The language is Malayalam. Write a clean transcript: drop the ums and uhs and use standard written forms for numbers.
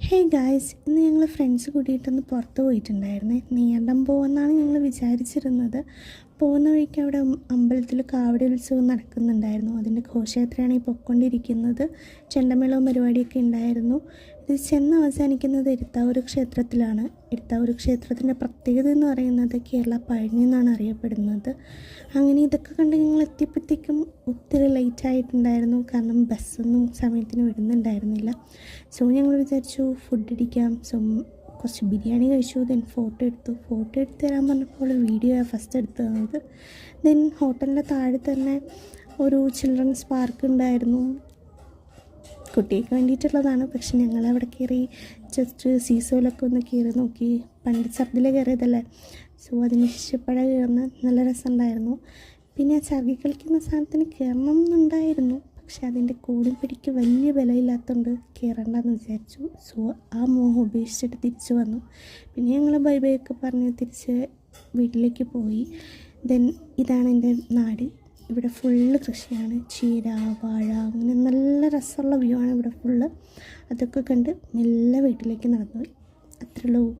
ഹേയ് ഗായ്സ്, ഇന്ന് ഞങ്ങൾ ഫ്രണ്ട്സ് കൂടിയിട്ടൊന്ന് പുറത്ത് പോയിട്ടുണ്ടായിരുന്നേ. നീണ്ടം പോകുമെന്നാണ് ഞങ്ങൾ വിചാരിച്ചിരുന്നത്. പോകുന്ന വഴിക്ക് അവിടെ അമ്പലത്തിൽ കാവടി ഉത്സവം നടക്കുന്നുണ്ടായിരുന്നു. അതിൻ്റെ ഘോഷയാത്രയാണ് ഈ പൊയ്ക്കൊണ്ടിരിക്കുന്നത്. ചെണ്ടമേളവും പരിപാടിയൊക്കെ ഉണ്ടായിരുന്നു. ഇത് ചെന്ന് അവസാനിക്കുന്നത് എരുത്താവൂർ ക്ഷേത്രത്തിലാണ്. എരുത്താവൂർ ക്ഷേത്രത്തിൻ്റെ പ്രത്യേകത എന്ന് പറയുന്നത് കേരള പഴനി എന്നാണ് അറിയപ്പെടുന്നത്. അങ്ങനെ ഇതൊക്കെ കണ്ട് ഞങ്ങൾ എത്തിയപ്പോഴത്തേക്കും ഒത്തിരി ലേറ്റ് ആയിട്ടുണ്ടായിരുന്നു. കാരണം ബസ്സൊന്നും സമയത്തിന് വിടുന്നുണ്ടായിരുന്നില്ല. സോ ഞങ്ങൾ വിചാരിച്ചു ഫുഡ് അടിക്കാം. സോ കുറച്ച് ബിരിയാണി കഴിച്ചു. ദെൻ ഫോട്ടോ എടുത്ത് തരാൻ പറഞ്ഞപ്പോൾ വീഡിയോ ഫസ്റ്റ് എടുത്ത് തന്നത്. ദെൻ ഹോട്ടലിൻ്റെ താഴെ തന്നെ ഒരു ചിൽഡ്രൻസ് പാർക്ക് ഉണ്ടായിരുന്നു. കുട്ടിക്ക് വേണ്ടിയിട്ടുള്ളതാണ്. പക്ഷെ ഞങ്ങളവിടെ കയറി ജസ്റ്റ് സീസോയിലൊക്കെ ഒന്ന് കയറി നോക്കി. പണ്ട് ചെറുതിൽ കയറിയതല്ലേ, സോ അതിന് ശേഷപ്പോഴാണ് കയറുന്നത്. നല്ല രസമുണ്ടായിരുന്നു. പിന്നെ ചറുകി കളിക്കുന്ന സാധനത്തിന് കയറണം എന്നുണ്ടായിരുന്നു. പക്ഷെ അതിൻ്റെ കോടും പിടിക്ക് വലിയ ബലമില്ലാത്തതുകൊണ്ട് കയറണ്ടെന്ന് വിചാരിച്ചു. സോ ആ മോഹം ഉപേക്ഷിച്ചിട്ട് തിരിച്ചു വന്നു. പിന്നെ ഞങ്ങൾ ബൈ ബൈ ഒക്കെ പറഞ്ഞ് തിരിച്ച് വീട്ടിലേക്ക് പോയി. ദെൻ ഇതാണ് എൻ്റെ നാട്. ഇവിടെ ഫുള്ള് കൃഷിയാണ്. ചീര, വാഴ, അങ്ങനെ നല്ല രസമുള്ള വ്യൂ ആണ് ഇവിടെ ഫുള്ള്. അതൊക്കെ കണ്ട് മെല്ലെ വീട്ടിലേക്ക് നടന്നുപോയി. അത്രയുള്ളൂ.